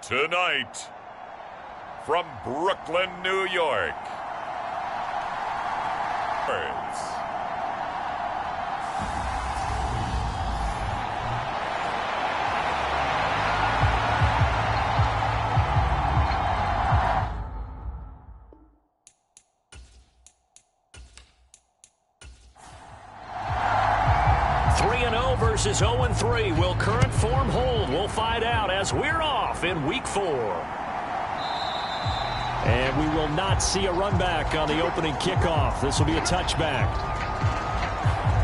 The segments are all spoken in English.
Tonight, from Brooklyn, New York, versus 0-3. Will current form hold? We'll find out as we're off in Week 4. And we will not see a run back on the opening kickoff. This will be a touchback.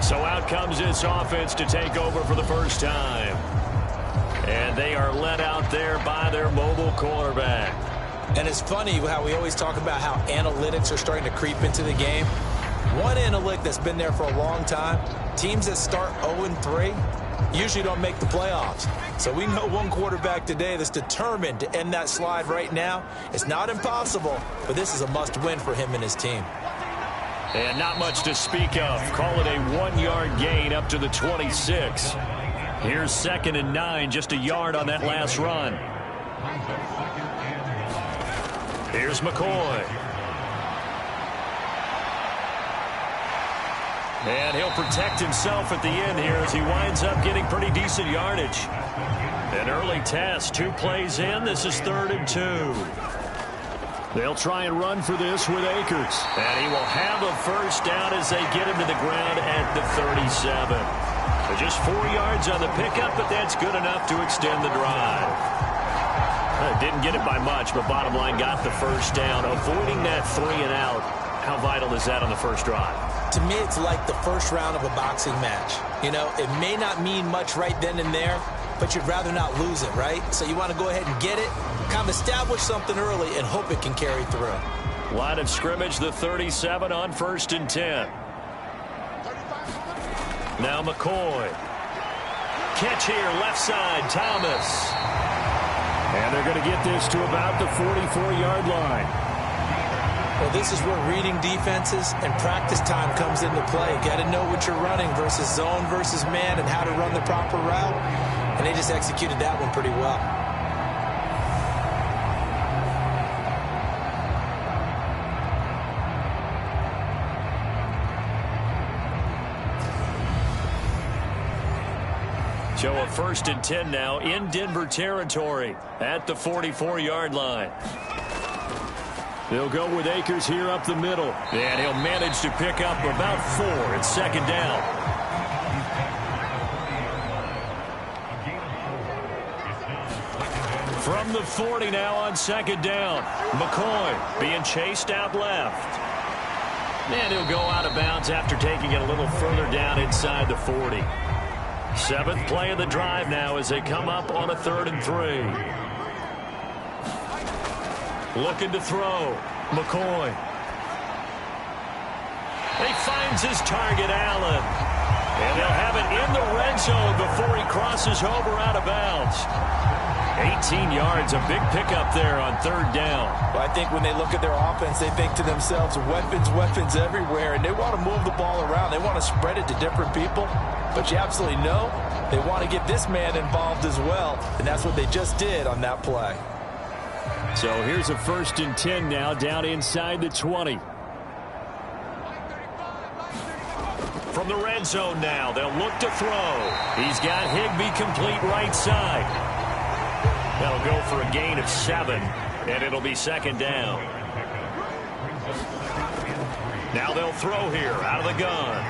So out comes this offense to take over for the first time. And they are led out there by their mobile quarterback. And it's funny how we always talk about how analytics are starting to creep into the game. One analytic that's been there for a long time, teams that start 0-3 usually don't make the playoffs. So we know one quarterback today that's determined to end that slide right now. It's not impossible, but this is a must-win for him and his team. And not much to speak of. Call it a 1-yard gain up to the 26. Here's 2nd and 9, just a yard on that last run. Here's McCoy. And he'll protect himself at the end here as he winds up getting pretty decent yardage. An early test, 2 plays in. This is 3rd and 2. They'll try and run for this with Akers. And he will have a first down as they get him to the ground at the 37. So just 4 yards on the pickup, but that's good enough to extend the drive. Didn't get it by much, but bottom line got the first down. Avoiding that 3 and out, how vital is that on the first drive? To me, it's like the first round of a boxing match. You know, it may not mean much right then and there, but you'd rather not lose it, right? So you want to go ahead and get it, kind of establish something early, and hope it can carry through. Line of scrimmage, the 37 on 1st and 10. Now McCoy. Catch here, left side, Thomas. And they're going to get this to about the 44-yard line. Well, this is where reading defenses and practice time comes into play. Got to know what you're running versus zone versus man and how to run the proper route. And they just executed that one pretty well. So a 1st and 10 now in Denver territory at the 44-yard line. They'll go with Akers here up the middle. And he'll manage to pick up about 4. It's 2nd down. From the 40 now on 2nd down. McCoy being chased out left. And he'll go out of bounds after taking it a little further down inside the 40. 7th play of the drive now as they come up on a 3rd and 3. Looking to throw. McCoy. He finds his target, Allen. And they'll have it in the red zone before he crosses over out of bounds. 18 yards, a big pickup there on 3rd down. Well, I think when they look at their offense, they think to themselves, weapons, weapons everywhere, and they want to move the ball around. They want to spread it to different people. But you absolutely know they want to get this man involved as well, and that's what they just did on that play. So here's a 1st and 10 now down inside the 20. From the red zone now, they'll look to throw. He's got Higbee complete right side. That'll go for a gain of 7, and it'll be 2nd down. Now they'll throw here out of the gun.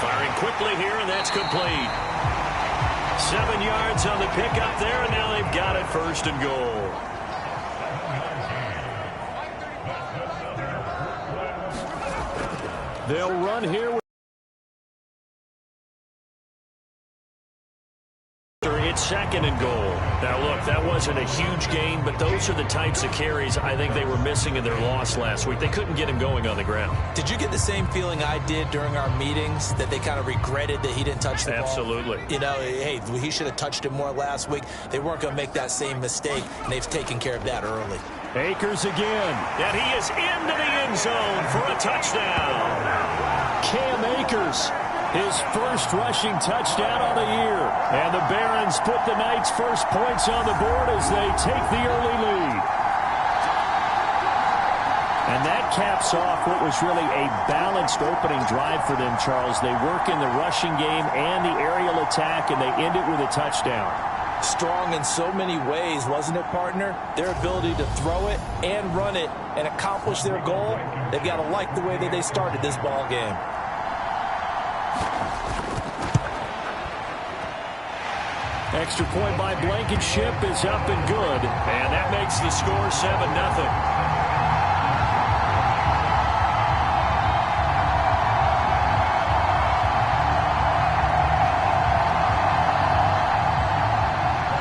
Firing quickly here, and that's complete. 7 yards on the pickup there, and now they've got it 1st and goal. They'll run here. It's 2nd and goal. Now, look, that wasn't a huge gain, but those are the types of carries I think they were missing in their loss last week. They couldn't get him going on the ground. Did you get the same feeling I did during our meetings, that they kind of regretted that he didn't touch the ball? Absolutely. You know, hey, he should have touched it more last week. They weren't going to make that same mistake, and they've taken care of that early. Akers again. And he is into the end zone for a touchdown. Cam Akers His first rushing touchdown on the year. And the Barons put the Knights' first points on the board as they take the early lead. And that caps off what was really a balanced opening drive for them, Charles. They work in the rushing game and the aerial attack, and they end it with a touchdown. Strong in so many ways, wasn't it, partner? Their ability to throw it and run it and accomplish their goal, they've got to like the way that they started this ball game. Extra point by Blankenship is up and good. And that makes the score 7-0.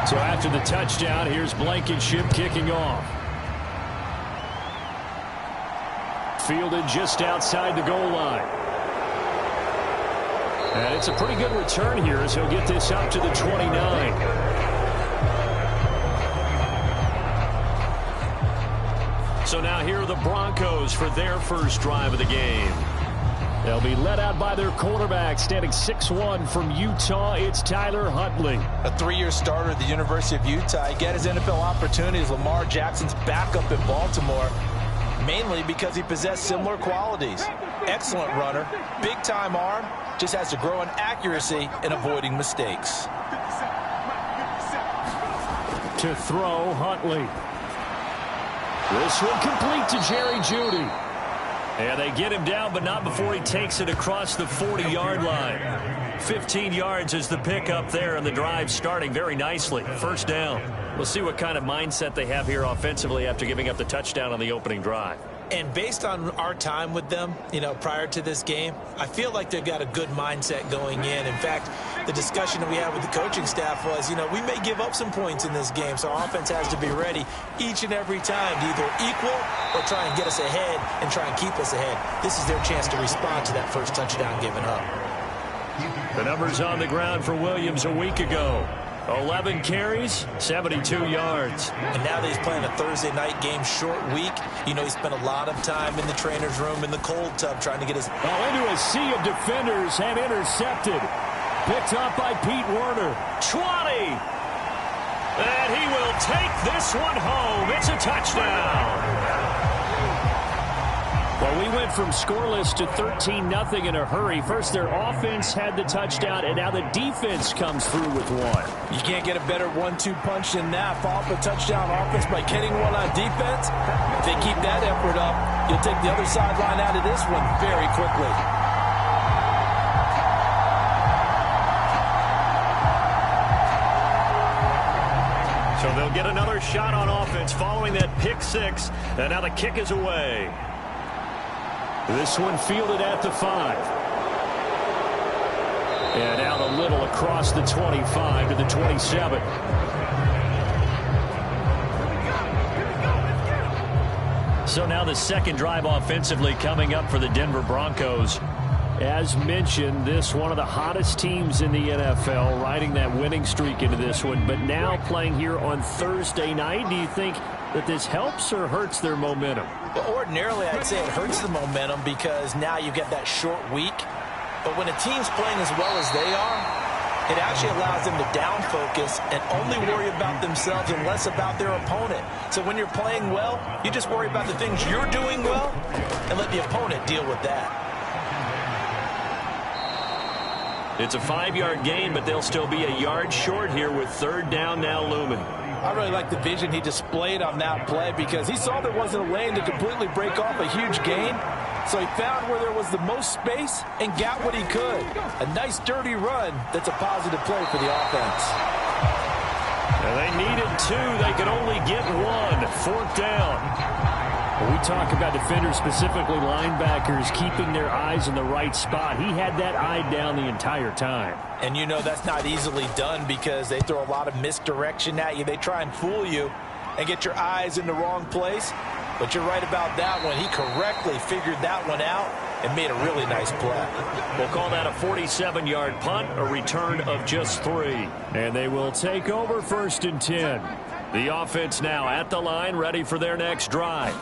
So after the touchdown, here's Blankenship kicking off. Fielded just outside the goal line. And it's a pretty good return here as he'll get this up to the 29. So now here are the Broncos for their first drive of the game. They'll be led out by their quarterback, standing 6'1" from Utah. It's Tyler Huntley. A 3-year starter at the University of Utah. He got his NFL opportunity as Lamar Jackson's backup in Baltimore, mainly because he possessed similar qualities. Excellent runner, big-time arm, just has to grow in accuracy and avoiding mistakes. To throw, Huntley. This one complete to Jerry Jeudy. And they get him down, but not before he takes it across the 40-yard line. 15 yards is the pickup there, and the drive starting very nicely. First down. We'll see what kind of mindset they have here offensively after giving up the touchdown on the opening drive. And based on our time with them, prior to this game, I feel like they've got a good mindset going in. In fact, the discussion that we had with the coaching staff was, we may give up some points in this game, so our offense has to be ready each and every time to either equal or try and get us ahead and try and keep us ahead. This is their chance to respond to that first touchdown given up. The numbers on the ground for Williams a week ago. 11 carries, 72 yards. And now that he's playing a Thursday night game, short week, he spent a lot of time in the trainer's room in the cold tub trying to get his... into a sea of defenders and intercepted. Picked up by Pete Werner. 20. And he will take this one home. It's a touchdown. Well, we went from scoreless to 13-0 in a hurry. First, their offense had the touchdown, and now the defense comes through with one. You can't get a better 1-2 punch than that. Follow up a touchdown offense by getting one on defense. If they keep that effort up, you'll take the other sideline out of this one very quickly. So they'll get another shot on offense following that pick six, and now the kick is away. This one fielded at the 5. And out a little across the 25 to the 27. So now the second drive offensively coming up for the Denver Broncos. As mentioned, this one of the hottest teams in the NFL, riding that winning streak into this one, but now playing here on Thursday night. Do you think that this helps or hurts their momentum? Well, ordinarily, I'd say it hurts the momentum because now you get that short week. But when a team's playing as well as they are, it actually allows them to down focus and only worry about themselves and less about their opponent. So when you're playing well, you just worry about the things you're doing well and let the opponent deal with that. It's a 5-yard gain, but they'll still be a yard short here with third down now looming. I really like the vision he displayed on that play because he saw there wasn't a lane to completely break off a huge gain. So he found where there was the most space and got what he could. A nice dirty run that's a positive play for the offense. And they needed 2. They could only get 1. Fourth down. When we talk about defenders, specifically linebackers, keeping their eyes in the right spot, he had that eye down the entire time. And that's not easily done because they throw a lot of misdirection at you. They try and fool you and get your eyes in the wrong place. But you're right about that one. He correctly figured that one out and made a really nice play. We'll call that a 47-yard punt, a return of just 3. And they will take over 1st and 10. The offense now at the line, ready for their next drive.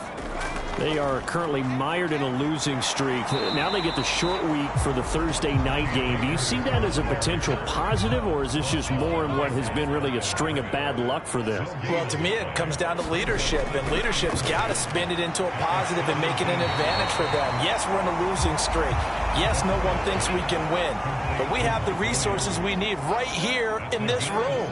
They are currently mired in a losing streak. Now they get the short week for the Thursday night game. Do you see that as a potential positive, or is this just more in what has been really a string of bad luck for them? Well, to me, it comes down to leadership, and leadership's got to spin it into a positive and make it an advantage for them. Yes, we're in a losing streak. Yes, no one thinks we can win, but we have the resources we need right here in this room.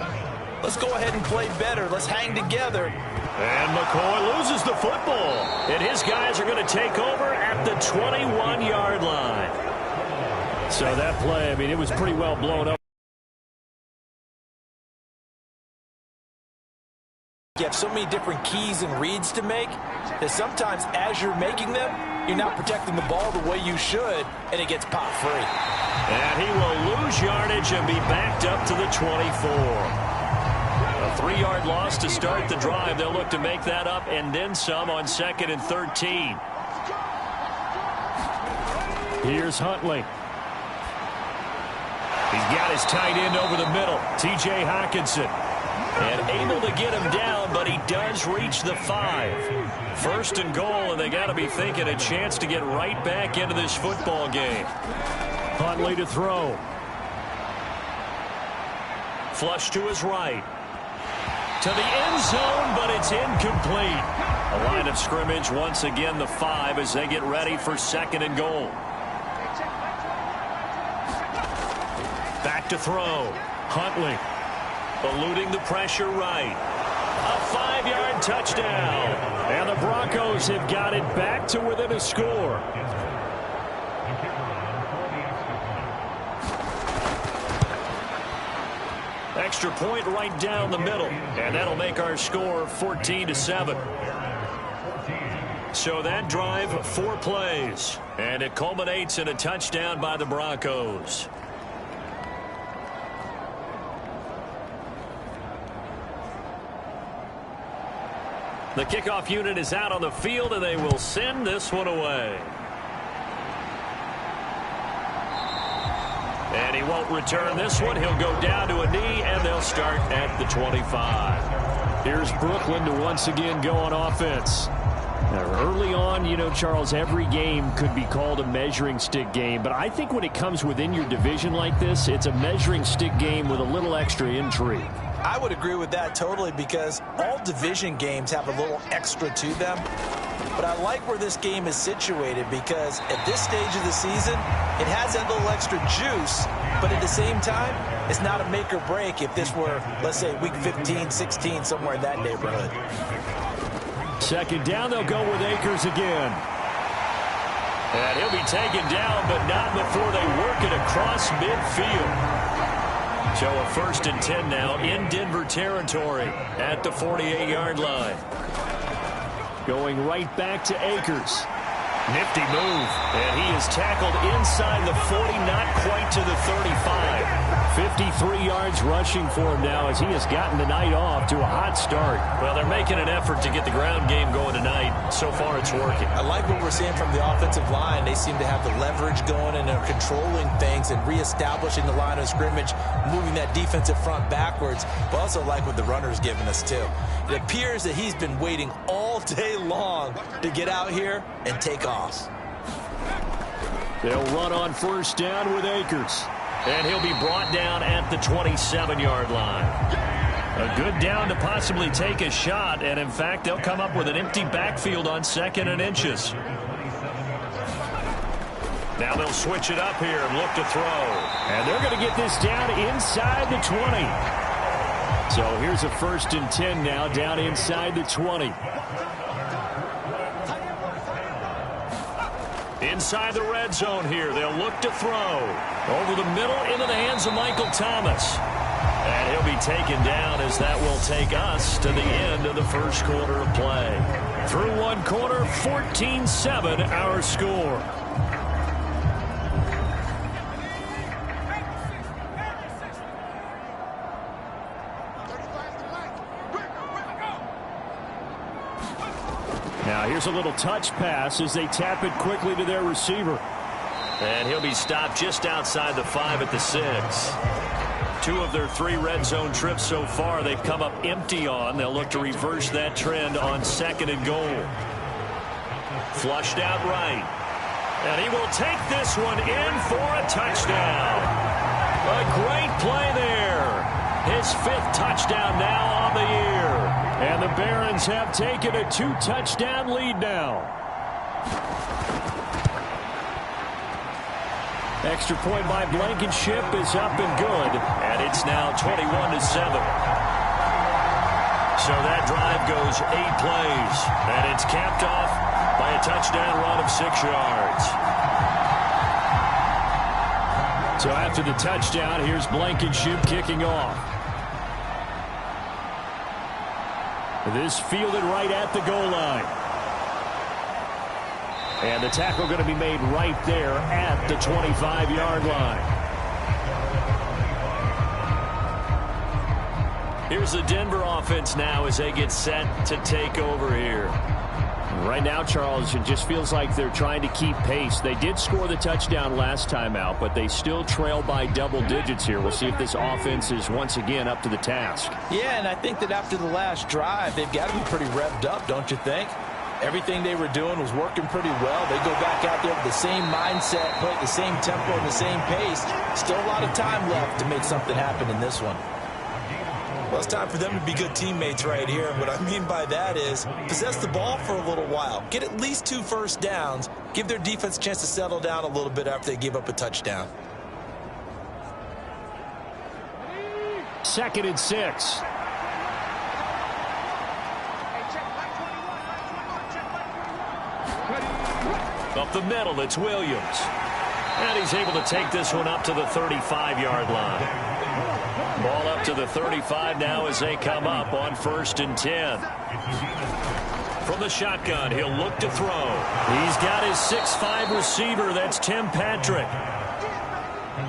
Let's go ahead and play better. Let's hang together. And McCoy loses the football. And his guys are going to take over at the 21-yard line. So that play, I mean, it was pretty well blown up. You have so many different keys and reads to make that sometimes as you're making them, you're not protecting the ball the way you should, and it gets popped free. And he will lose yardage and be backed up to the 24. A 3-yard loss to start the drive. They'll look to make that up and then some on 2nd and 13. Here's Huntley. He's got his tight end over the middle, T.J. Hockenson. And able to get him down, but he does reach the 5. 1st and goal, and they got to be thinking a chance to get right back into this football game. Huntley to throw. Flush to his right. To the end zone, but it's incomplete. A line of scrimmage once again, the 5, as they get ready for 2nd and goal. Back to throw. Huntley eluding the pressure right. A 5-yard touchdown. And the Broncos have got it back to within a score. Extra point right down the middle, and that'll make our score 14-7. So that drive, 4 plays, and it culminates in a touchdown by the Broncos. The kickoff unit is out on the field, and they will send this one away. And he won't return this one. He'll go down to a knee, and they'll start at the 25. Here's Brooklyn to once again go on offense. Now, early on, you know, Charles, every game could be called a measuring stick game. But I think when it comes within your division like this, it's a measuring stick game with a little extra intrigue. I would agree with that totally, because all division games have a little extra to them. But I like where this game is situated, because at this stage of the season, it has that little extra juice, but at the same time, it's not a make or break if this were, let's say, week 15, 16, somewhere in that neighborhood. 2nd down, they'll go with Akers again. And he'll be taken down, but not before they work it across midfield. So a 1st and 10 now in Denver territory at the 48-yard line. Going right back to Akers. Nifty move. And he is tackled inside the 40, not quite to the 35. 53 yards rushing for him now, as he has gotten the night off to a hot start. Well, they're making an effort to get the ground game going tonight. So far, it's working. I like what we're seeing from the offensive line. They seem to have the leverage going, and they're controlling things and reestablishing the line of scrimmage, moving that defensive front backwards. But also like what the runner's giving us, too. It appears that he's been waiting all day long to get out here and take off. They'll run on 1st down with Akers. And he'll be brought down at the 27-yard line. A good down to possibly take a shot, and in fact, they'll come up with an empty backfield on 2nd and inches. Now they'll switch it up here and look to throw. And they're going to get this down inside the 20. So here's a 1st and 10 now, down inside the 20. Inside the red zone here, they'll look to throw. Over the middle, into the hands of Michael Thomas. And he'll be taken down, as that will take us to the end of the 1st quarter of play. Through 1 quarter, 14-7 our score. Now here's a little touch pass as they tap it quickly to their receiver. And he'll be stopped just outside the 5 at the 6. 2 of their 3 red zone trips so far they've come up empty on. They'll look to reverse that trend on 2nd and goal. Flushed out right. And he will take this one in for a touchdown. A great play there. His 5th touchdown now on the year. And the Barons have taken a 2-touchdown lead now. Extra point by Blankenship is up and good. And it's now 21-7. So that drive goes 8 plays. And it's capped off by a touchdown run of 6 yards. So after the touchdown, here's Blankenship kicking off. This fielded right at the goal line. And the tackle going to be made right there at the 25-yard line. Here's the Denver offense now as they get set to take over here. Right now, Charles, it just feels like they're trying to keep pace. They did score the touchdown last time out, but they still trail by double digits here. We'll see if this offense is once again up to the task. Yeah, and I think that after the last drive, they've got to be pretty revved up, don't you think? Everything they were doing was working pretty well. They go back out there with the same mindset, play at the same tempo and the same pace. Still a lot of time left to make something happen in this one. Well, it's time for them to be good teammates right here. And what I mean by that is possess the ball for a little while. Get at least 2 first downs. Give their defense a chance to settle down a little bit after they give up a touchdown. 2nd and 6. Up the middle, it's Williams. And he's able to take this one up to the 35-yard line. Ball up to the 35 now as they come up on 1st and 10. From the shotgun, he'll look to throw. He's got his 6'5" receiver. That's Tim Patrick.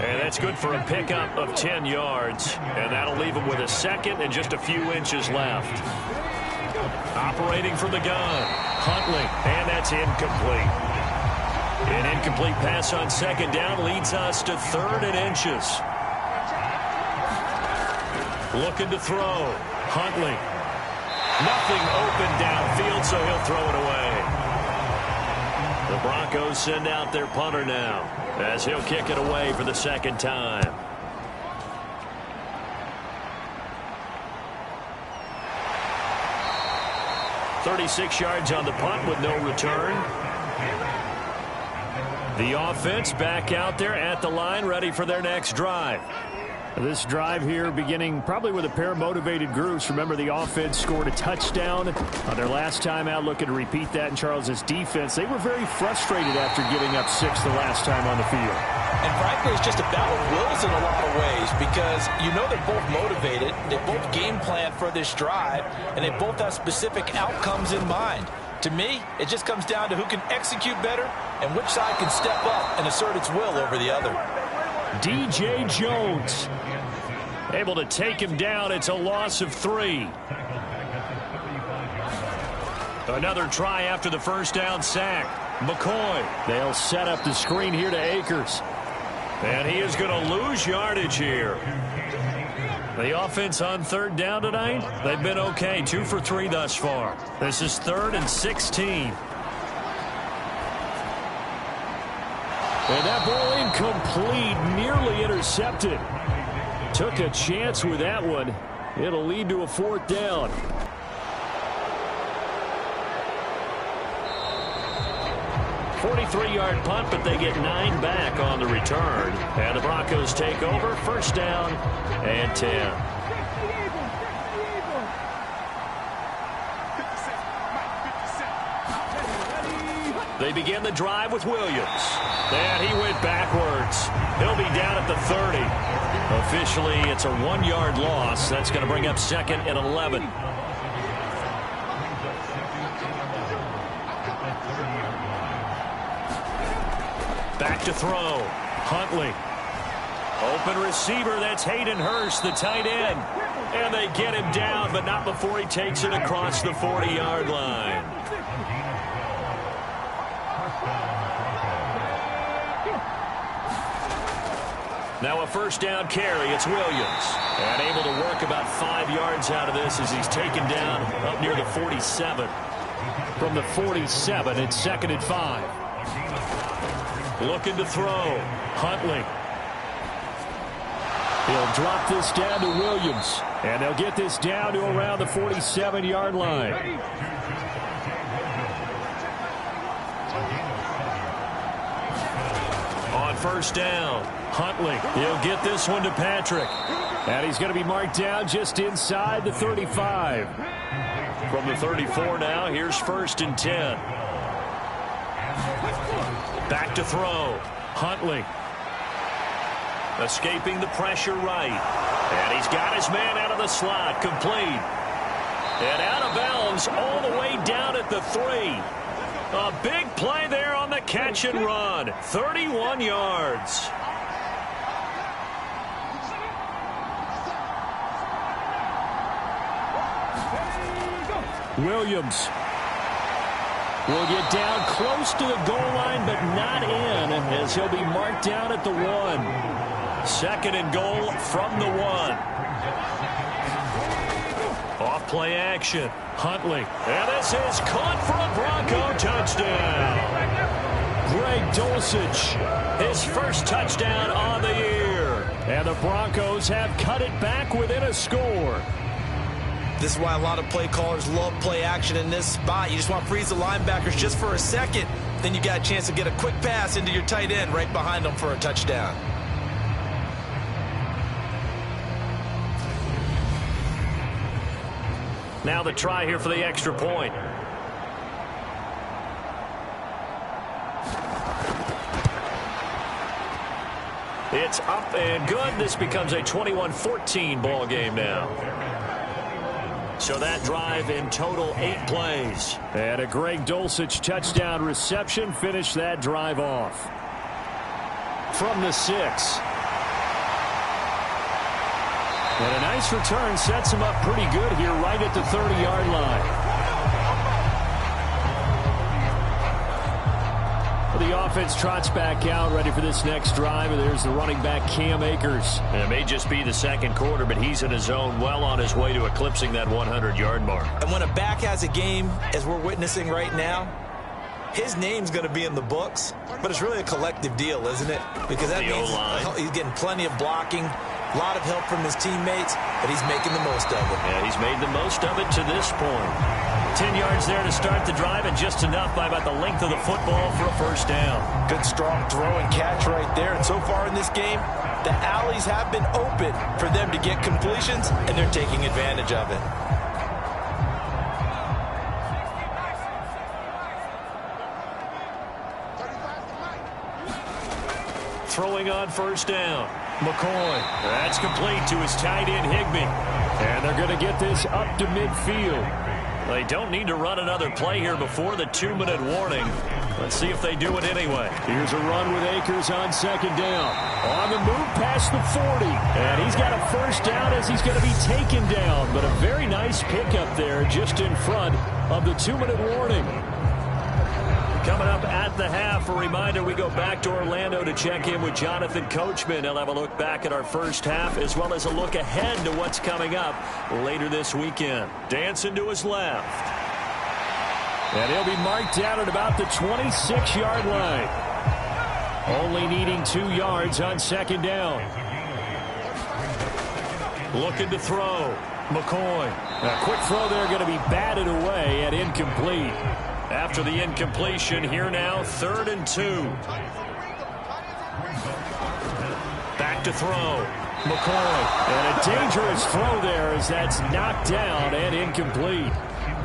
And that's good for a pickup of 10 yards. And that'll leave him with a 2nd and just a few inches left. Operating from the gun, Huntley. And that's incomplete. An incomplete pass on 2nd down leads us to 3rd and inches. Looking to throw. Huntley. Nothing open downfield, so he'll throw it away. The Broncos send out their punter now as he'll kick it away for the 2nd time. .36 yards on the punt with no return. The offense back out there at the line, ready for their next drive. This drive here beginning probably with a pair of motivated groups. Remember, the offense scored a touchdown on their last time out. Looking to repeat that in Charles's defense. They were very frustrated after giving up 6 the last time on the field. And frankly, it's just a battle of wills in a lot of ways because you know they're both motivated. They both game plan for this drive, and they both have specific outcomes in mind. To me, it just comes down to who can execute better and which side can step up and assert its will over the other. DJ Jones able to take him down. It's a loss of 3. Another try after the 1st down sack. McCoy. They'll set up the screen here to Akers. And he is going to lose yardage here. The offense on 3rd down tonight, they've been okay. 2 for 3 thus far. This is 3rd and 16. And that ball incomplete, nearly intercepted. Took a chance with that one. It'll lead to a 4th down. .43-yard punt, but they get 9 back on the return. And the Broncos take over. 1st down and 10. They begin the drive with Williams. And he went backwards. He'll be down at the 30. Officially, it's a 1-yard loss. That's going to bring up 2nd and 11. Back to throw. Huntley. Open receiver. That's Hayden Hurst, the tight end. And they get him down, but not before he takes it across the 40-yard line. Now a 1st down carry. It's Williams. And able to work about 5 yards out of this as he's taken down up near the 47. From the 47, it's 2nd and 5. Looking to throw. Huntley. He'll drop this down to Williams. And they'll get this down to around the 47-yard line. On first down, Huntley. He'll get this one to Patrick. And he's going to be marked down just inside the 35. From the 34 now, here's 1st and 10. Back to throw. Huntley. Escaping the pressure right. And he's got his man out of the slot. Complete. And out of bounds all the way down at the 3. A big play there on the catch and run. 31 yards. Williams will get down close to the goal line, but not in, as he'll be marked down at the 1. 2nd and goal from the 1. Off play action. Huntley. And this is caught for a Bronco touchdown. Greg Dulcich, his first touchdown on the year. And the Broncos have cut it back within a score. This is why a lot of play callers love play action in this spot. You just want to freeze the linebackers just for a second. Then you got a chance to get a quick pass into your tight end right behind them for a touchdown. Now the try here for the extra point. It's up and good. This becomes a 21-14 ball game now. So that drive in total 8 plays. And a Greg Dulcich touchdown reception finished that drive off. From the 6. And a nice return sets him up pretty good here right at the 30-yard line. The offense trots back out, ready for this next drive. And there's the running back, Cam Akers. And it may just be the second quarter, but he's in his zone, well on his way to eclipsing that 100-yard mark. And when a back has a game, as we're witnessing right now, his name's going to be in the books. But it's really a collective deal, isn't it? Because that means he's getting plenty of blocking, a lot of help from his teammates, but he's making the most of it. Yeah, he's made the most of it to this point. 10 yards there to start the drive, and just enough by about the length of the football for a first down. Good strong throw and catch right there. And so far in this game, the alleys have been open for them to get completions, and they're taking advantage of it. Throwing on first down. McCoy. That's complete to his tight end, Higbee. And they're going to get this up to midfield. They don't need to run another play here before the 2-minute warning. Let's see if they do it anyway. Here's a run with Akers on second down. On the move past the 40. And he's got a first down as he's going to be taken down. But a very nice pickup there just in front of the 2-minute warning. Coming up at the half, a reminder, we go back to Orlando to check in with Jonathan Coachman. He'll have a look back at our first half as well as a look ahead to what's coming up later this weekend. Dancing to his left. And he'll be marked down at about the 26-yard line. Only needing 2 yards on second down. Looking to throw. McCoy. A quick throw there going to be batted away and incomplete. After the incompletion, here now, 3rd and 2. Back to throw. McCoy. And a dangerous throw there as that's knocked down and incomplete.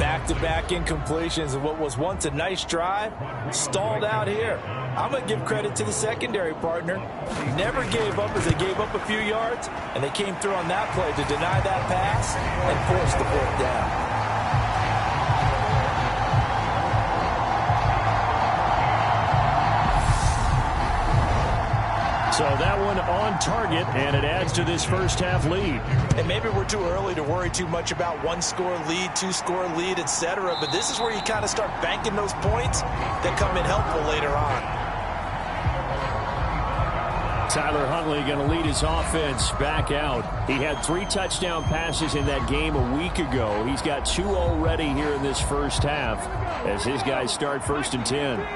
Back-to-back incompletions of what was once a nice drive, stalled out here. I'm going to give credit to the secondary partner. Never gave up as they gave up a few yards, and they came through on that play to deny that pass and force the 4th down. So that one on target, and it adds to this first half lead. And maybe we're too early to worry too much about 1-score lead, 2-score lead, etc. But this is where you kind of start banking those points that come in helpful later on. Tyler Huntley going to lead his offense back out. He had 3 touchdown passes in that game a week ago. He's got 2 already here in this first half as his guys start 1st and 10.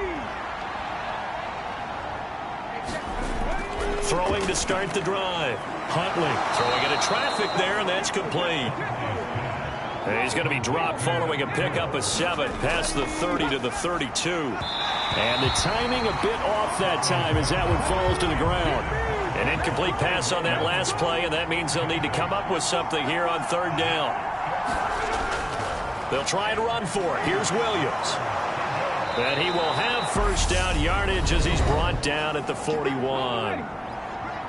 Throwing to start the drive. Huntley throwing into traffic there, and that's complete. And he's going to be dropped following a pickup of 7 past the 30 to the 32. And the timing a bit off that time as that one falls to the ground. An incomplete pass on that last play, and that means they'll need to come up with something here on 3rd down. They'll try and run for it. Here's Williams. And he will have 1st down yardage as he's brought down at the 41.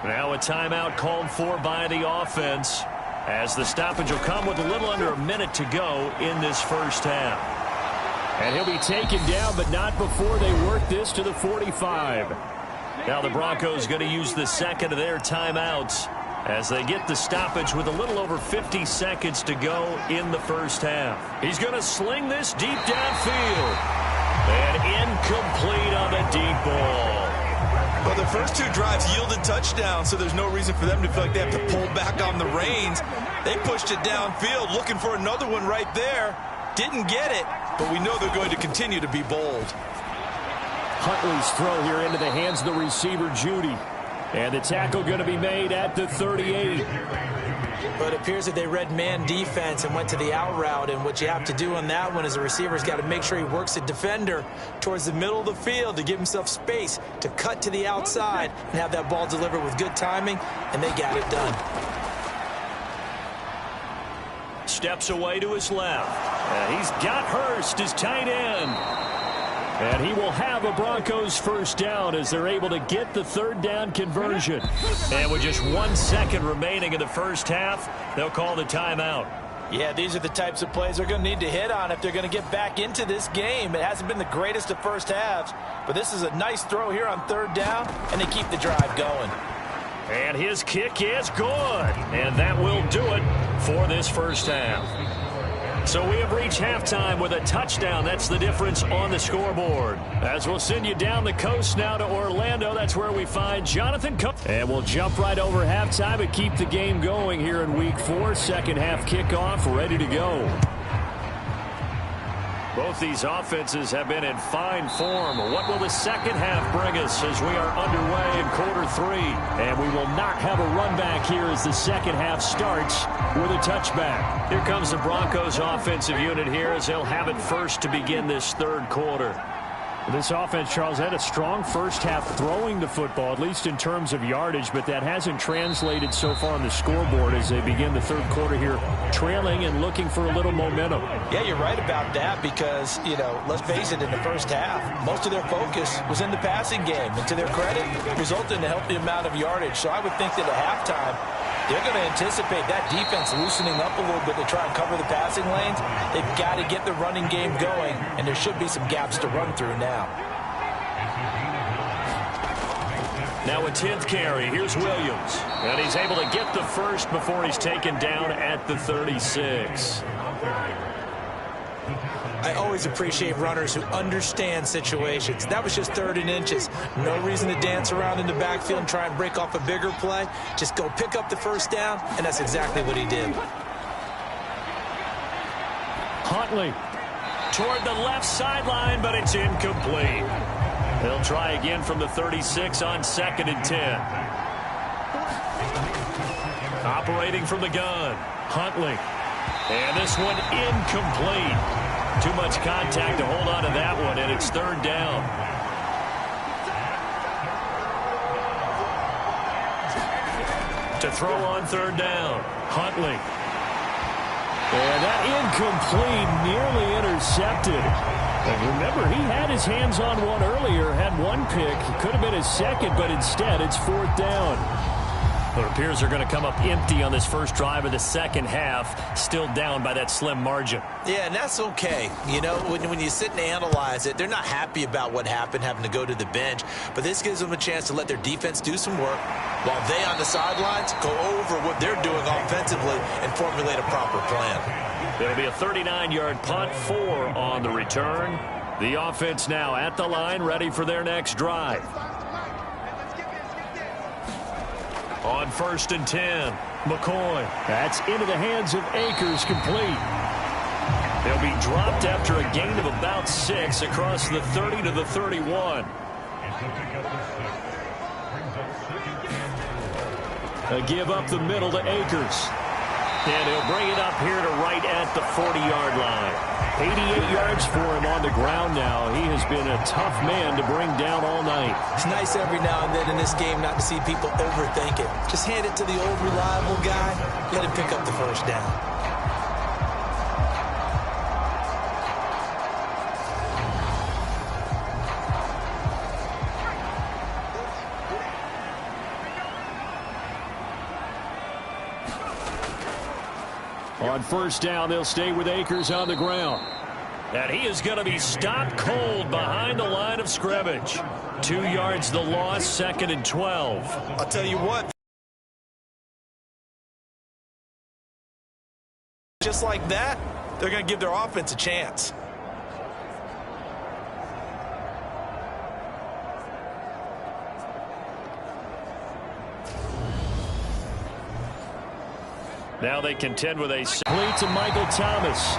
Now a timeout called for by the offense as the stoppage will come with a little under a minute to go in this first half. And he'll be taken down, but not before they work this to the 45. Now the Broncos going to use the second of their timeouts as they get the stoppage with a little over 50 seconds to go in the first half. He's going to sling this deep downfield. And incomplete on a deep ball. Well, the first 2 drives yielded touchdowns, so there's no reason for them to feel like they have to pull back on the reins. They pushed it downfield, looking for another one right there. Didn't get it, but we know they're going to continue to be bold. Huntley's throw here into the hands of the receiver, Judy. And the tackle going to be made at the 38. But it appears that they read man defense and went to the out route. And what you have to do on that one is the receiver's got to make sure he works the defender towards the middle of the field to give himself space to cut to the outside and have that ball delivered with good timing, and they got it done. Steps away to his left. And he's got Hurst, his tight end. And he will have a Broncos 1st down as they're able to get the 3rd down conversion. And with just 1 second remaining in the first half, they'll call the timeout. Yeah, these are the types of plays they're going to need to hit on if they're going to get back into this game. It hasn't been the greatest of first halves, but this is a nice throw here on 3rd down, and they keep the drive going. And his kick is good. And that will do it for this first half. So we have reached halftime with a touchdown. That's the difference on the scoreboard. As we'll send you down the coast now to Orlando. That's where we find Jonathan Cook. And we'll jump right over halftime and keep the game going here in Week 4. Second half kickoff ready to go. Both these offenses have been in fine form. What will the second half bring us as we are underway in quarter 3? And we will not have a run back here as the second half starts with a touchback. Here comes the Broncos offensive unit here as they'll have it first to begin this 3rd quarter. This offense, Charles, had a strong first half throwing the football, at least in terms of yardage, but that hasn't translated so far on the scoreboard as they begin the 3rd quarter here, trailing and looking for a little momentum. Yeah, you're right about that because, you know, let's face it, in the first half, most of their focus was in the passing game. And to their credit, resulted in a healthy amount of yardage. So I would think that at halftime, they're going to anticipate that defense loosening up a little bit to try and cover the passing lanes. They've got to get the running game going, and there should be some gaps to run through now. Now a 10th carry. Here's Williams. And he's able to get the first before he's taken down at the 36. I always appreciate runners who understand situations. That was just 3rd and inches. No reason to dance around in the backfield and try and break off a bigger play. Just go pick up the 1st down, and that's exactly what he did. Huntley toward the left sideline, but it's incomplete. They'll try again from the 36 on 2nd and 10. Operating from the gun, Huntley. And this one incomplete. Too much contact to hold on to that one, and it's 3rd down. To throw on 3rd down, Huntley. And that incomplete, nearly intercepted. And remember, he had his hands on one earlier, had one pick. It could have been his second, but instead it's 4th down. It appears they're going to come up empty on this first drive of the second half, still down by that slim margin. Yeah, and that's okay. You know, when you sit and analyze it, they're not happy about what happened, having to go to the bench. But this gives them a chance to let their defense do some work while they on the sidelines go over what they're doing offensively and formulate a proper plan. There'll be a 39-yard punt, 4 on the return. The offense now at the line, ready for their next drive. On 1st and 10, McCoy. That's into the hands of Akers, complete. They'll be dropped after a gain of about 6 across the 30 to the 31. A give up the middle to Akers. And he'll bring it up here to right at the 40-yard line. 88 yards for him on the ground now. He has been a tough man to bring down all night. It's nice every now and then in this game not to see people overthink it. Just hand it to the old reliable guy. Let him pick up the first down. On 1st down, they'll stay with Akers on the ground. And he is going to be stopped cold behind the line of scrimmage. 2 yards the loss, 2nd and 12. I'll tell you what. Just like that, they're going to give their offense a chance. Now they contend with a play to Michael Thomas.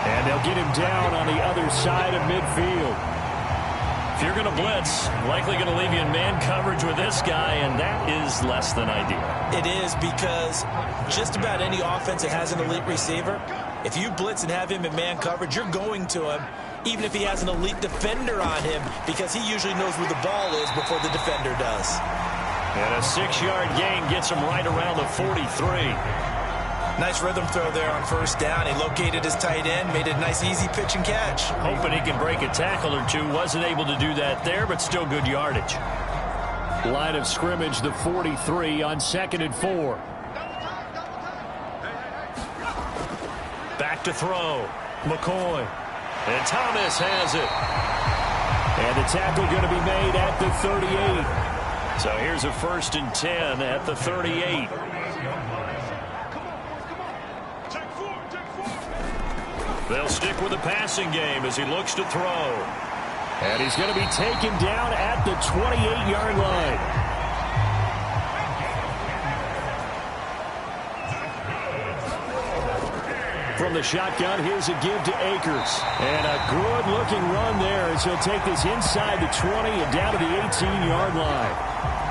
And they'll get him down on the other side of midfield. If you're going to blitz, likely going to leave you in man coverage with this guy, and that is less than ideal. It is, because just about any offense that has an elite receiver, if you blitz and have him in man coverage, you're going to him, even if he has an elite defender on him, because he usually knows where the ball is before the defender does. And a 6-yard gain gets him right around the 43. Nice rhythm throw there on 1st down. He located his tight end, made a nice easy pitch and catch. Hoping he can break a tackle or two. Wasn't able to do that there, but still good yardage. Line of scrimmage, the 43 on 2nd and 4. Back to throw. McCoy. And Thomas has it. And the tackle going to be made at the 38. So here's a 1st and 10 at the 38. They'll stick with the passing game as he looks to throw. And he's going to be taken down at the 28-yard line. From the shotgun, here's a give to Akers. And a good-looking run there as he'll take this inside the 20 and down to the 18-yard line.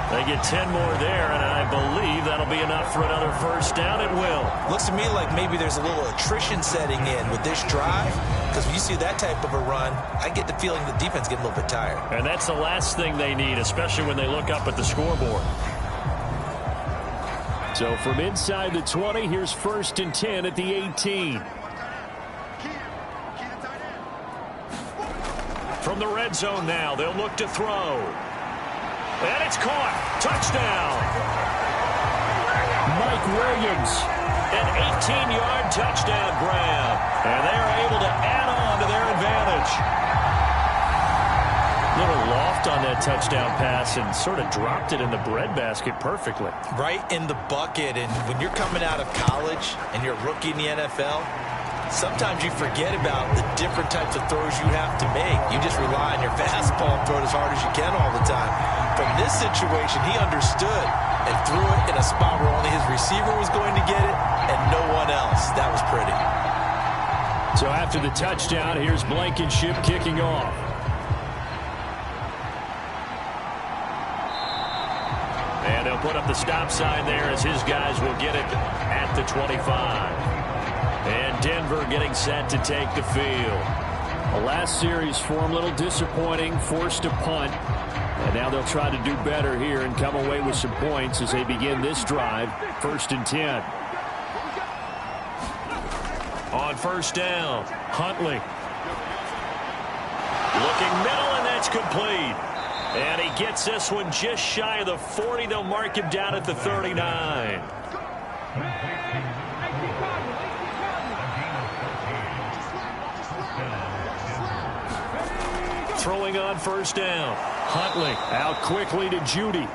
They get 10 more there, and I believe that'll be enough for another 1st down. It will. Looks to me like maybe there's a little attrition setting in with this drive, because when you see that type of a run, I get the feeling the defense getting a little bit tired. And that's the last thing they need, especially when they look up at the scoreboard. So from inside the 20, here's 1st and 10 at the 18. From the red zone now, they'll look to throw. And it's caught. Touchdown. Mike Williams. An 18-yard touchdown grab. And they are able to add on to their advantage. Little loft on that touchdown pass and sort of dropped it in the breadbasket perfectly. Right in the bucket. And when you're coming out of college and you're a rookie in the NFL, sometimes you forget about the different types of throws you have to make. You just rely on your fastball and throw it as hard as you can all the time. From this situation, he understood and threw it in a spot where only his receiver was going to get it and no one else. That was pretty. So after the touchdown, here's Blankenship kicking off. And they'll put up the stop sign there as his guys will get it at the 25. And Denver getting set to take the field. The last series for him, a little disappointing, forced a punt. And now they'll try to do better here and come away with some points as they begin this drive, 1st and 10. On 1st down, Huntley. Looking middle, and that's complete. And he gets this one just shy of the 40. They'll mark him down at the 39. Throwing on 1st down. Huntley out quickly to Judy.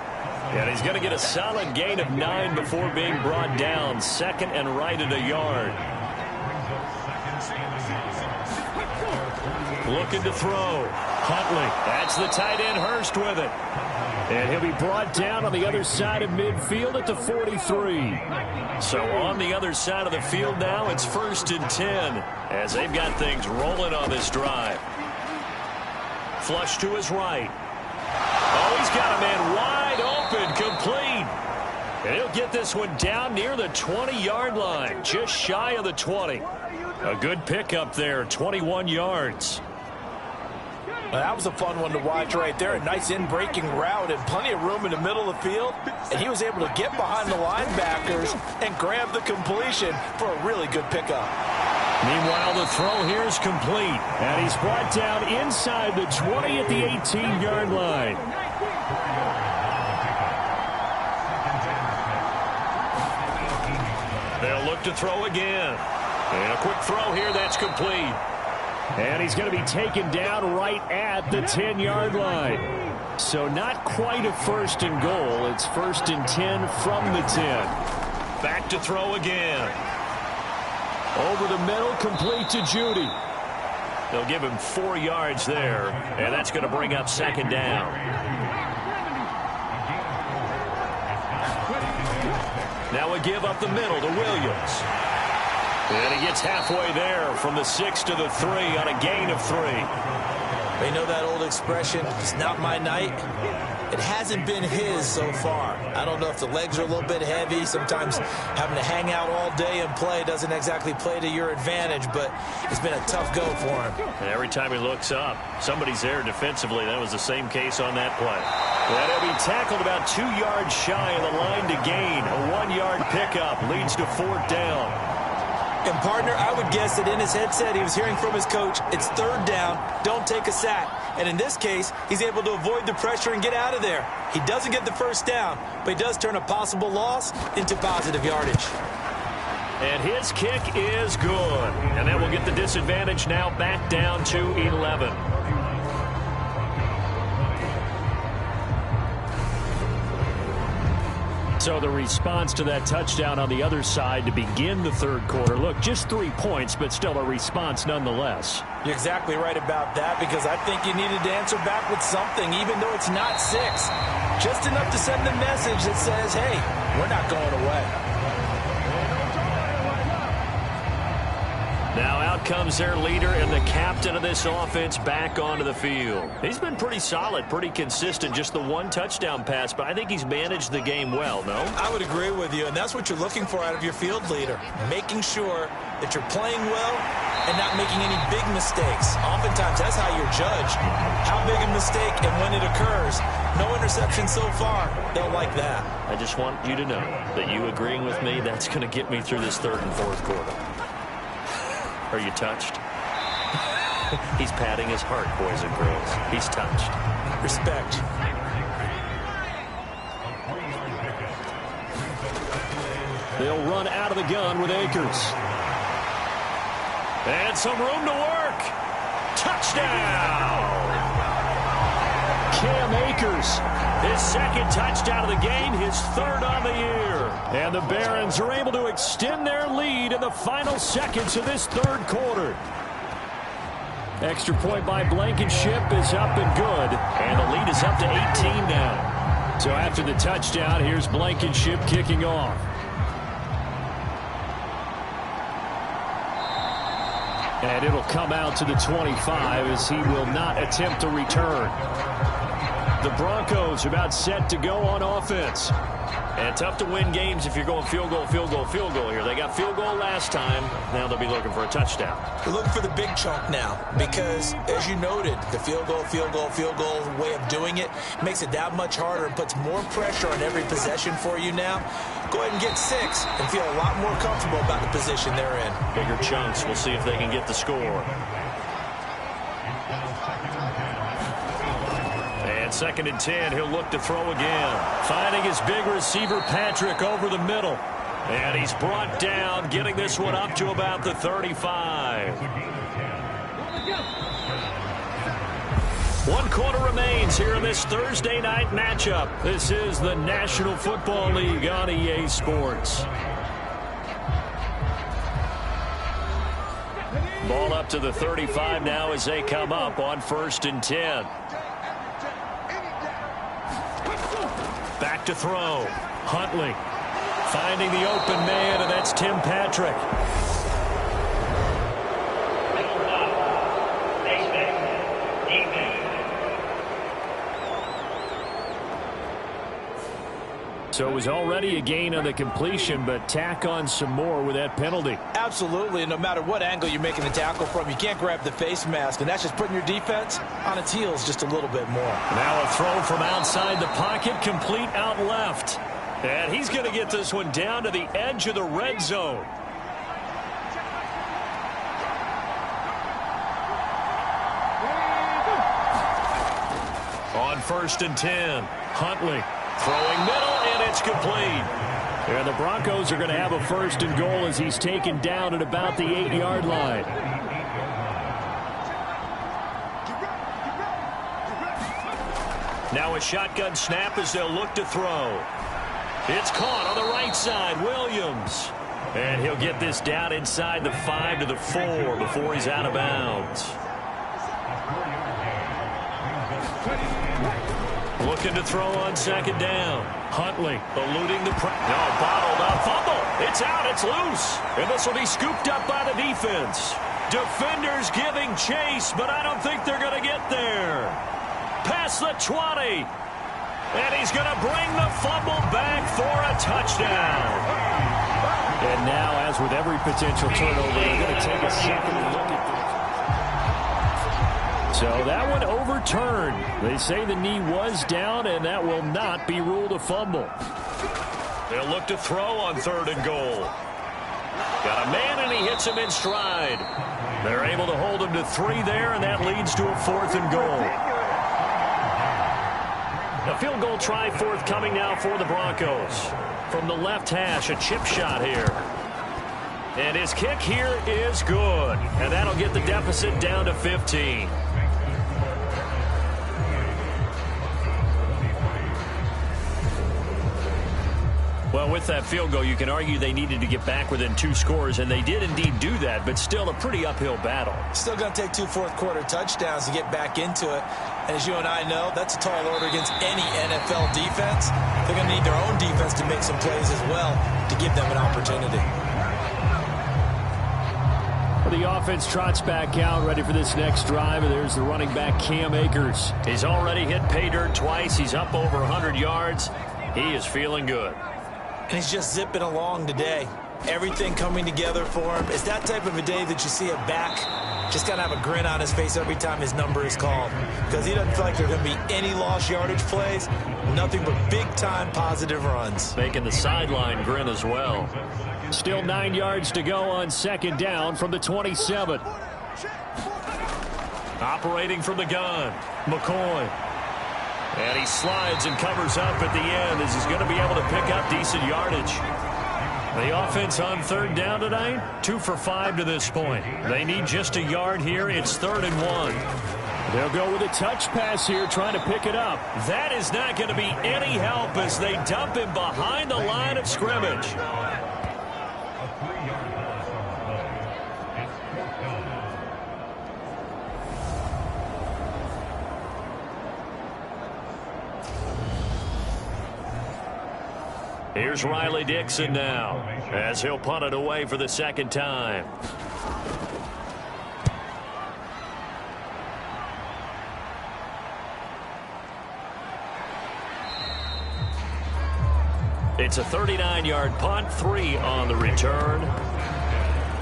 And he's going to get a solid gain of 9 before being brought down. 2nd and right at a yard. Looking to throw. Huntley. That's the tight end, Hurst, with it. And he'll be brought down on the other side of midfield at the 43. So on the other side of the field now, it's 1st and 10 as they've got things rolling on this drive. Flush to his right. Oh, he's got a man wide open, complete. And he'll get this one down near the 20-yard line, just shy of the 20. A good pickup there, 21 yards. Well, that was a fun one to watch right there. A nice in-breaking route and plenty of room in the middle of the field. And he was able to get behind the linebackers and grab the completion for a really good pickup. Meanwhile, the throw here is complete. And he's brought down inside the 20 at the 18-yard line. They'll look to throw again. And a quick throw here, that's complete. And he's going to be taken down right at the 10-yard line. So not quite a 1st and goal. It's 1st and 10 from the 10. Back to throw again. Over the middle, complete to Judy. They'll give him 4 yards there, and that's going to bring up 2nd down. Now a give up the middle to Williams. And he gets halfway there from the 6 to the 3 on a gain of 3. They know that old expression, it's not my night. It hasn't been his so far. I don't know if the legs are a little bit heavy. Sometimes having to hang out all day and play doesn't exactly play to your advantage, but it's been a tough go for him. And every time he looks up, somebody's there defensively. That was the same case on that play. And he'll be tackled about 2 yards shy of the line to gain. A 1-yard pickup leads to 4th down. And, partner, I would guess that in his headset he was hearing from his coach, it's 3rd down, don't take a sack. And in this case, he's able to avoid the pressure and get out of there. He doesn't get the 1st down, but he does turn a possible loss into positive yardage. And his kick is good. And that will get the disadvantage now back down to 11. So the response to that touchdown on the other side to begin the 3rd quarter. Look, just 3 points, but still a response nonetheless. You're exactly right about that, because I think you needed to answer back with something, even though it's not 6. Just enough to send the message that says, hey, we're not going away. Now out comes their leader and the captain of this offense back onto the field. He's been pretty solid, pretty consistent, just the 1 touchdown pass, but I think he's managed the game well, no? I would agree with you, and that's what you're looking for out of your field leader, making sure that you're playing well and not making any big mistakes. Oftentimes, that's how you're judged. How big a mistake and when it occurs. No interception so far. They'll like that. I just want you to know that you agreeing with me, that's going to get me through this 3rd and 4th quarter. Are you touched? He's patting his heart, boys and girls. He's touched. Respect. They'll run out of the gun with Akers. And some room to work. Touchdown! Cam Akers, his 2nd touchdown of the game, his 3rd on the year. And the Barons are able to extend their lead in the final seconds of this 3rd quarter. Extra point by Blankenship is up and good. And the lead is up to 18 now. So after the touchdown, here's Blankenship kicking off. And it'll come out to the 25 as he will not attempt to return. The Broncos about set to go on offense. And tough to win games if you're going field goal, field goal, field goal here. They got field goal last time. Now they'll be looking for a touchdown. They're looking for the big chunk now because, as you noted, the field goal way of doing it makes it that much harder and puts more pressure on every possession for you now. Go ahead and get 6 and feel a lot more comfortable about the position they're in. Bigger chunks. We'll see if they can get the score. And 2nd and 10, he'll look to throw again. Finding his big receiver, Patrick, over the middle. And he's brought down, getting this one up to about the 35. 1 quarter remains here in this Thursday night matchup. This is the National Football League on EA Sports. Ball up to the 35 now as they come up on 1st and 10. Back to throw. Huntley finding the open man, and that's Tim Patrick. So it was already a gain on the completion, but tack on some more with that penalty. Absolutely, and no matter what angle you're making the tackle from, you can't grab the face mask, and that's just putting your defense on its heels just a little bit more. Now a throw from outside the pocket, complete out left. And he's going to get this one down to the edge of the red zone. On 1st and 10, Huntley throwing middle, and it's complete. And the Broncos are going to have a 1st and goal as he's taken down at about the 8-yard line. Now a shotgun snap as they'll look to throw. It's caught on the right side, Williams. And he'll get this down inside the 5 to the 4 before he's out of bounds. Looking to throw on 2nd down. Huntley eluding the bottled up fumble. It's out, it's loose. And this will be scooped up by the defense. Defenders giving chase, but I don't think they're going to get there. Past the 20. And he's going to bring the fumble back for a touchdown. And now, as with every potential turnover, they're going to take a second look at this. So that one overturned. They say the knee was down, and that will not be ruled a fumble. They'll look to throw on 3rd and goal. Got a man, and he hits him in stride. They're able to hold him to 3 there, and that leads to a 4th and goal. A field goal try forthcoming now for the Broncos. From the left hash, a chip shot here. And his kick here is good. And that'll get the deficit down to 15. Well, with that field goal, you can argue they needed to get back within 2 scores, and they did indeed do that, but still a pretty uphill battle. Still going to take 2 fourth-quarter touchdowns to get back into it. And as you and I know, that's a tall order against any NFL defense. They're going to need their own defense to make some plays as well to give them an opportunity. Well, the offense trots back out, ready for this next drive, and there's the running back, Cam Akers. He's already hit pay dirt twice. He's up over 100 yards. He is feeling good. And he's just zipping along today. Everything coming together for him. It's that type of a day that you see a back just got to have a grin on his face every time his number is called. Because he doesn't feel like there are going to be any lost yardage plays. Nothing but big-time positive runs. Making the sideline grin as well. Still 9 yards to go on 2nd down from the 27. Operating from the gun, McCoy. And he slides and covers up at the end as he's going to be able to pick up decent yardage. The offense on 3rd down tonight, 2 for 5 to this point. They need just a yard here. It's 3rd and 1. They'll go with a touch pass here, trying to pick it up. That is not going to be any help as they dump him behind the line of scrimmage. Here's Riley Dixon now as he'll punt it away for the 2nd time. It's a 39-yard punt, 3 on the return.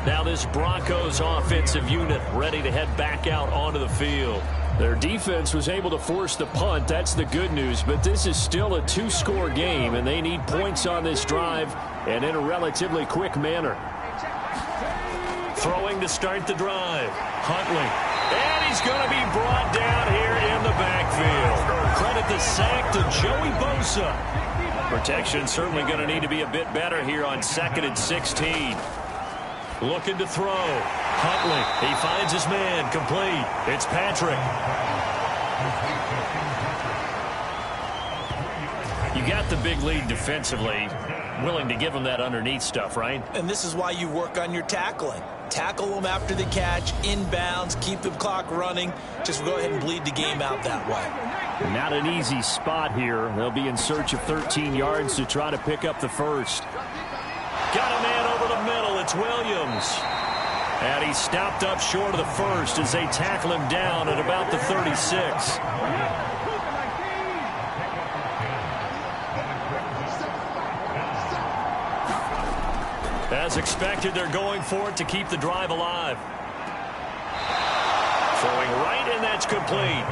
Now this Broncos offensive unit ready to head back out onto the field. Their defense was able to force the punt. That's the good news. But this is still a 2-score game, and they need points on this drive and in a relatively quick manner. Throwing to start the drive. Huntley. And he's going to be brought down here in the backfield. Credit the sack to Joey Bosa. Protection certainly going to need to be a bit better here on 2nd and 16. Looking to throw. Huntley, he finds his man, complete. It's Patrick. You got the big lead defensively. willing to give them that underneath stuff, right? And this is why you work on your tackling. Tackle them after the catch, inbounds, keep the clock running. Just go ahead and bleed the game out that way. Not an easy spot here. They'll be in search of 13 yards to try to pick up the first. Got a man over the middle. It's Williams. And he stopped up short of the first as they tackle him down at about the 36. As expected, they're going for it to keep the drive alive. Throwing right, and that's complete.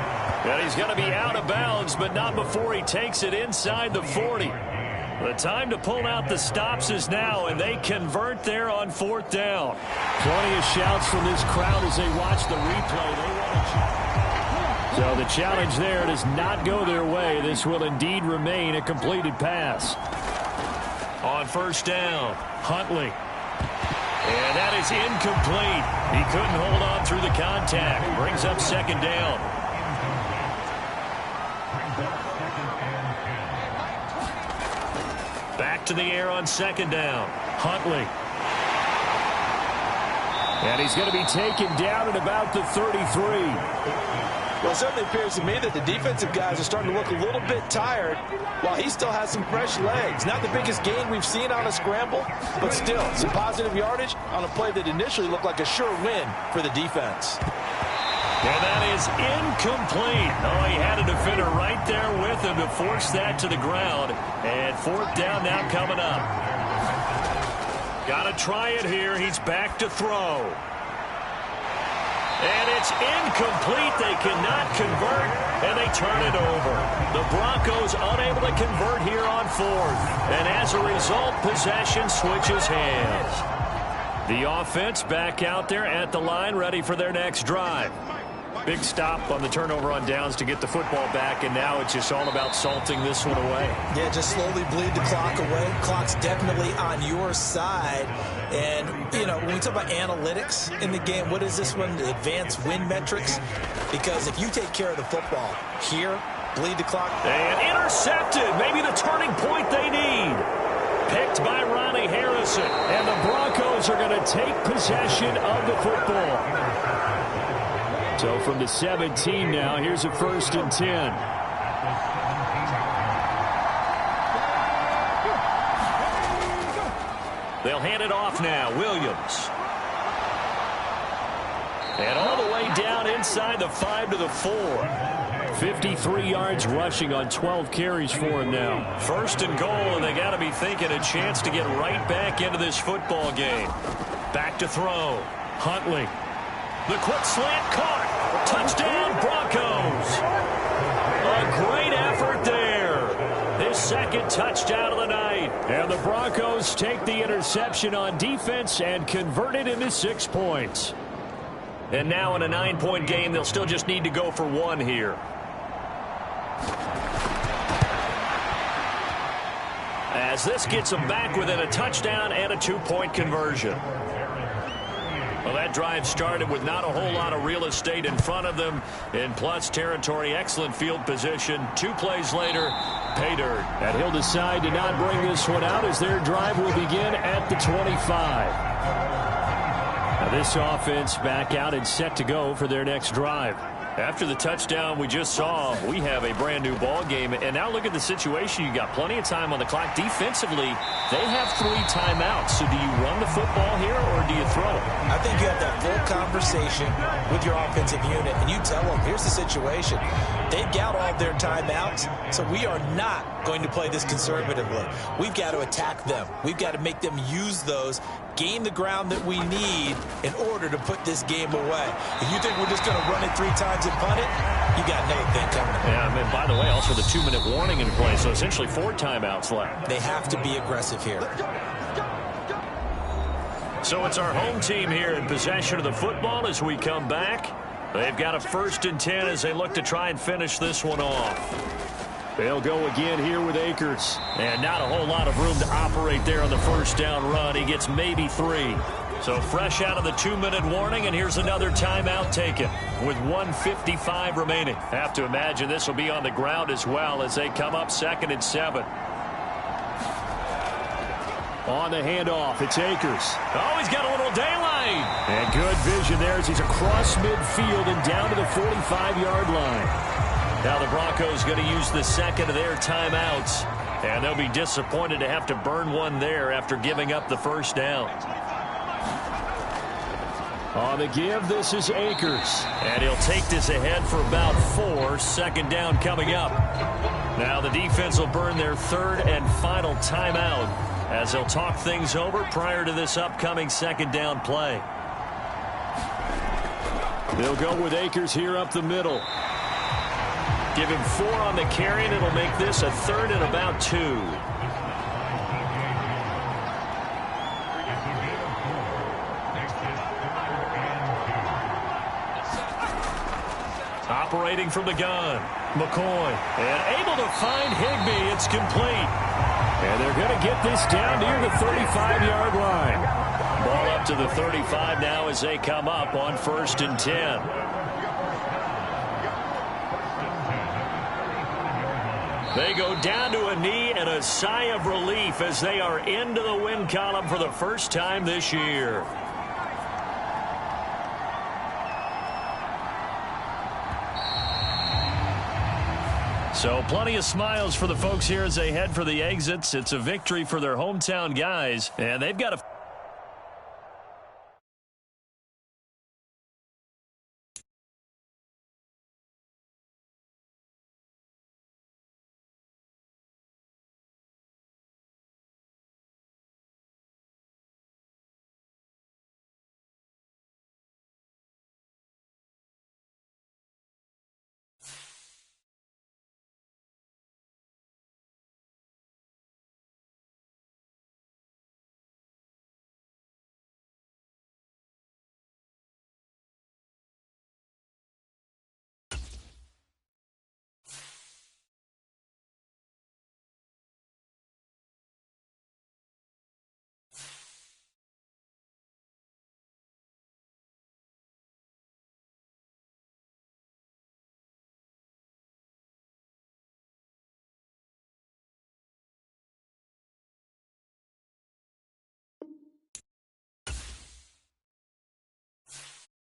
And he's going to be out of bounds, but not before he takes it inside the 40. The time to pull out the stops is now, and they convert there on 4th down. Plenty of shouts from this crowd as they watch the replay. They want to... So the challenge there does not go their way. This will indeed remain a completed pass. On 1st down, Huntley. And that is incomplete. He couldn't hold on through the contact. Brings up 2nd down. Back to the air on 2nd down. Huntley. And he's going to be taken down at about the 33. Well, it certainly appears to me that the defensive guys are starting to look a little bit tired while he still has some fresh legs. Not the biggest gain we've seen on a scramble, but still some positive yardage on a play that initially looked like a sure win for the defense. And that is incomplete. Oh, he had a defender right there with him to force that to the ground. And 4th down now coming up. Got to try it here. He's back to throw. And it's incomplete. They cannot convert, and they turn it over. The Broncos unable to convert here on 4th. And as a result, possession switches hands. The offense back out there at the line, ready for their next drive. Big stop on the turnover on downs to get the football back, and now it's just all about salting this one away. Yeah, just slowly bleed the clock away. Clock's definitely on your side. And, you know, when we talk about analytics in the game, what is this one? The advanced win metrics? Because if you take care of the football here, bleed the clock. And intercepted. Maybe the turning point they need. Picked by Ronnie Harrison. And the Broncos are going to take possession of the football. So from the 17 now, here's a 1st and 10. They'll hand it off now. Williams. And all the way down inside the 5 to the 4. 53 yards rushing on 12 carries for him now. 1st and goal, and they got to be thinking a chance to get right back into this football game. Back to throw. Huntley. The quick slant caught. Touchdown, Broncos. A great effort there. His 2nd touchdown of the night. And the Broncos take the interception on defense and convert it into 6 points. And now in a 9-point game, they'll still just need to go for 1 here. As this gets them back within a touchdown and a 2-point conversion. Well, that drive started with not a whole lot of real estate in front of them. In plus territory, excellent field position. 2 plays later, pay dirt. And he'll decide to not bring this one out as their drive will begin at the 25. Now this offense back out and set to go for their next drive. After the touchdown we just saw, we have a brand new ball game. And now look at the situation. You got plenty of time on the clock. Defensively, they have 3 timeouts. So do you run the football here or do you throw it? I think you have that full conversation with your offensive unit, and you tell them, here's the situation. They've got all their timeouts, so we are not going to play this conservatively. We've got to attack them. We've got to make them use those, gain the ground that we need in order to put this game away. If you think we're just going to run it 3 times and punt it, you got another thing coming. Yeah, and by the way, also the 2-minute warning in play, so essentially 4 timeouts left. They have to be aggressive here. So it's our home team here in possession of the football as we come back. They've got a 1st and 10 as they look to try and finish this one off. They'll go again here with Akers. And not a whole lot of room to operate there on the 1st down run. He gets maybe 3. So fresh out of the 2-minute warning, and here's another timeout taken with 1:55 remaining. Have to imagine this will be on the ground as well as they come up 2nd and 7. On the handoff, it's Akers. Oh, he's got a little daylight. And good vision there as he's across midfield and down to the 45-yard line. Now the Broncos going to use the second of their timeouts. And they'll be disappointed to have to burn one there after giving up the first down. On the give, this is Akers. And he'll take this ahead for about 4. Second down coming up. Now the defense will burn their third and final timeout as they'll talk things over prior to this upcoming second down play. They'll go with Akers here up the middle. Give him 4 on the carry, and it'll make this a third and about 2. Operating from the gun, McCoy, and able to find Higbee. It's complete. And they're going to get this down near the 35-yard line. Ball up to the 35 now as they come up on 1st and 10. They go down to a knee and a sigh of relief as they are into the win column for the first time this year. So plenty of smiles for the folks here as they head for the exits. It's a victory for their hometown guys, and they've got a